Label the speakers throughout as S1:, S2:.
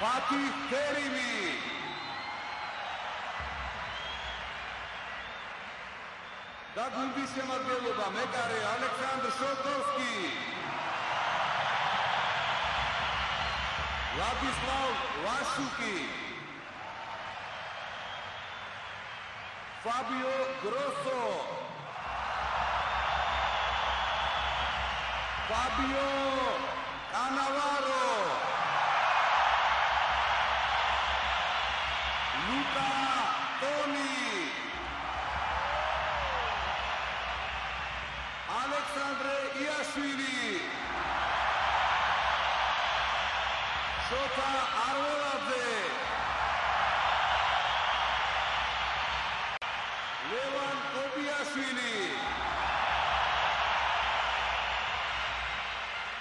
S1: Fatih Terimi. Da gundis შემადგენლობა მეკარე ალექსანდრ შოტოვსკი. Vladislav Lasuki. Fabio Grosso. Fabio Cannavaro. Luca Toni. Alexandre Iashvili. Shota Arveladze. Levan Kobiashvili.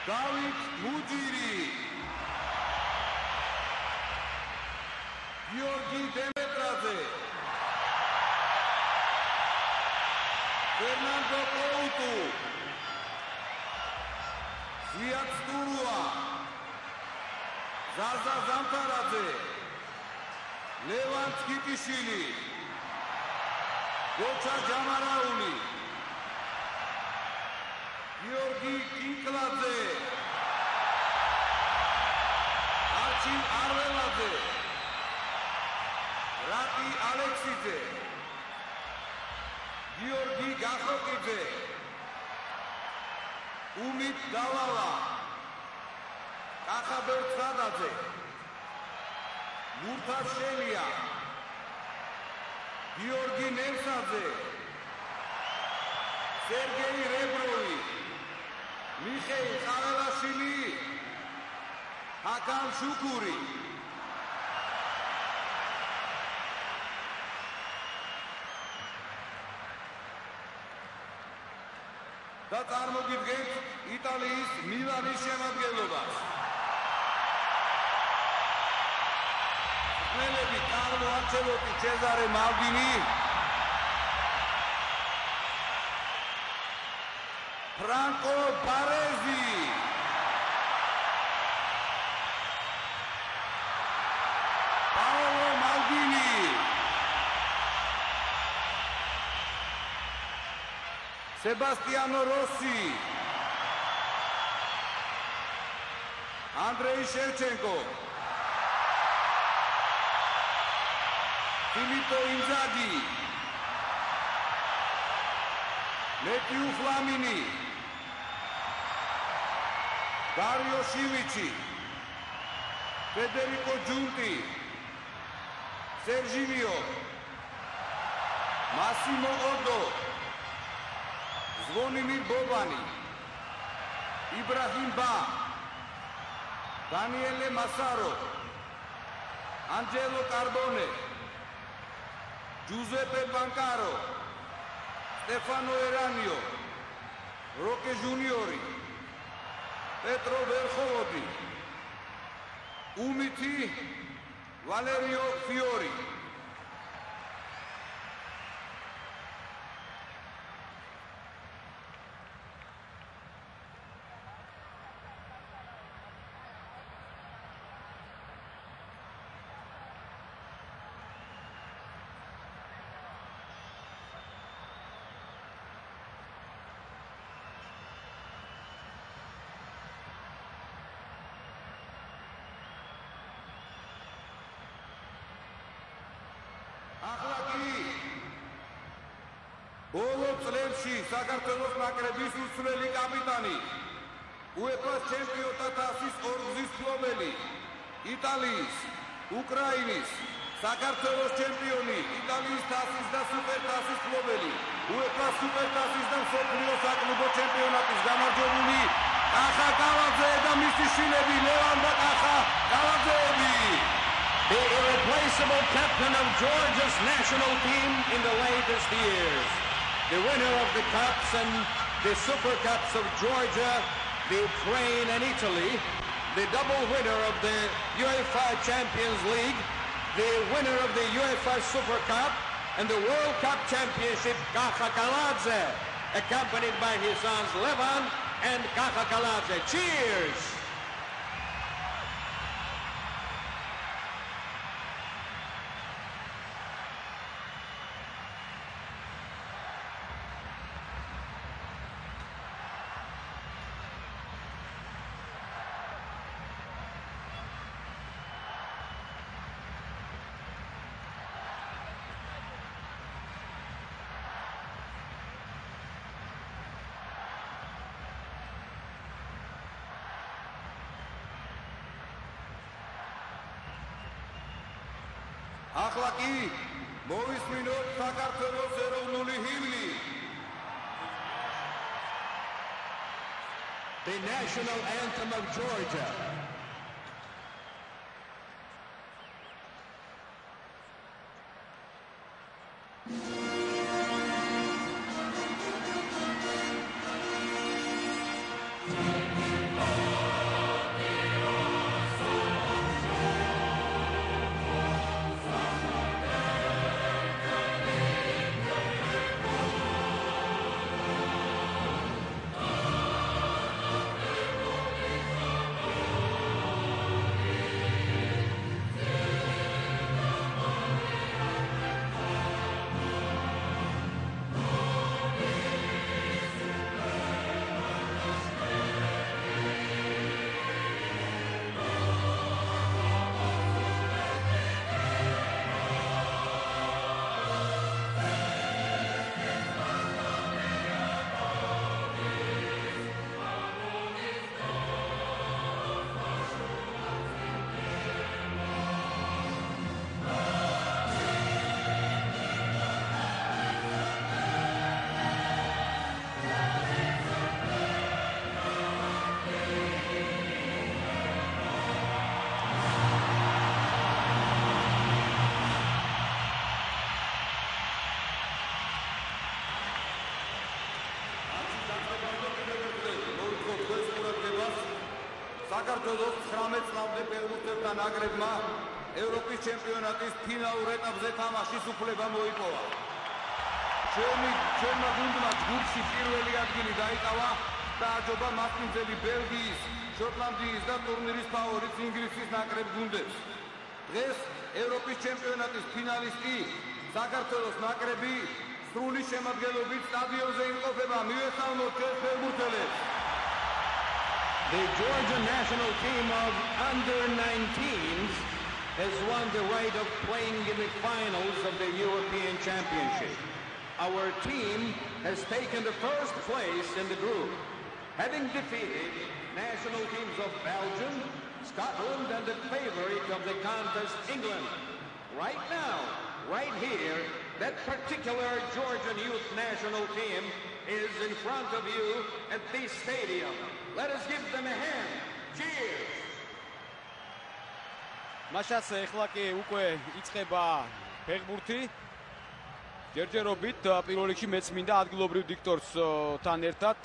S1: David Mujiri. Georgi Demetradze. Fernando Couto. Zviat Sturua. Zaza Zantaradze. Levan Skitishvili. Gocha Jamarauli. Georgi Kinkladze. Archie Arveladze. Raki Alexidze. Georgi Gakhokidze. Umit Davala. Kakhabel Tsadadze. Murtav Shelia. Georgi Nemsadze. Sergei Rebrovi. Mikhail Khavelashvili. Hakan Shukuri. და წარმოგიდგენთ იტალიის მილანის შემადგენლობას. მელები კარლო ანჩელოტი, ჩეზარე მალდინი, ფრანკო ბარეზი, პაოლო მალდინი, Sebastiano Rossi, Andrei Shevchenko, Filippo Inzaghi, Matthew Flamini, Dario Simici, Federico Giunti, Serginio, Massimo Oddo, Zvonimir Bobani, Ibrahim Ba, Daniele Massaro, Angelo Carbone, Giuseppe Pancaro, Stefano Eranio, Roque Juniori, Petro Verhovodi, Umiti, Valerio Fiori. ბოლო წლებში საქართველოს ნაკრების უცვლელი კაპიტანი, UEFA-ს ჩემპიონთა თასის ორგზის მფლობელი, იტალიის, უკრაინის, საქართველოს ჩემპიონი, იტალიის თასის და სუპერთასის მფლობელი, UEFA-ს სუპერთასის და მსოფლიო საკლუბო ჩემპიონატის გამარჯვებული კახა კალაძე და მისი შვილები ლევან და კახა კალაძეები.
S2: The irreplaceable captain of Georgia's national team in the latest years. The winner of the Cups and the Super Cups of Georgia, the Ukraine and Italy, the double winner of the UEFA Champions League, the winner of the UEFA Super Cup and the World Cup Championship, Kakha Kaladze, accompanied by his sons Levan and Kakha Kaladze. Cheers!
S1: ახლა კი მოვისმინოთ საქართველოს ეროვნული ჰიმნი.
S2: The national anthem of Georgia.
S1: საქართველოს 19 წლამდე ფეხბურთელთა ნაკრებმა ევროპის ჩემპიონატის ფინალურ ეტაპზე თამაშის უფლება მოიპოვა. ჩვენმა გუნდმა ჯგუფში პირველი ადგილი დაიკავა და აჯობა მასპინძელი ბელგიის, შოტლანდიის და ტურნირის ფავორიტ ინგლისის ნაკრებ გუნდებს. დღეს ევროპის ჩემპიონატის ფინალისტი საქართველოს ნაკრები სრული შემადგენლობით სტადიონზე იმყოფება. მივესალმოთ ჩვენ ფეხბურთელებს.
S2: The Georgia national team of under-19s has won the right of playing in the finals of the European Championship. Our team has taken the first place in the group, having defeated national teams of Belgium, Scotland, and the favorite of the contest, England. Right now, right here, that particular Georgian youth national team is in front of you at this stadium. Let us give them a hand. Cheers!
S3: მაშას ეხლა კი უკვე იწყება ფეხბურთი. ჯერჯერობით პირველ რიგში მეც მინდა ადგილობრივ დიქტორთან ერთად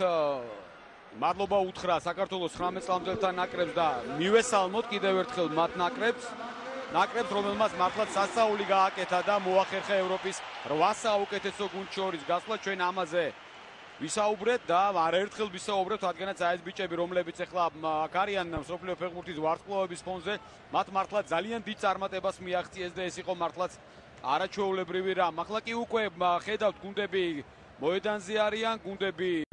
S3: მადლობა უთხრა საქართველოს 19 წლამდელთა ნაკრებს და მივესალმოთ კიდევ ერთხელ მათ ნაკრებს, რომელმაც მართლაც სასწაული გააკეთა და მოახერხა ევროპის 8 საუკეთესო გუნდს შორის გასვლა. ჩვენ ამაზე ვისაუბრეთ და არაერთხელ ვისაუბრეთ, რადგანაც აი ეს ბიჭები, რომლებიც ახლა აქ არიან მსოფლიო ფეხბურთის ვარსკვლავების ფონზე, მათ მართლა ძალიან დიდ წარმატებას მიაღწიეს და ეს იყო მართლაც არაჩვეულებრივი რამ. ახლა კი უკვე ხედავთ გუნდები მოედანზე არიან, გუნდები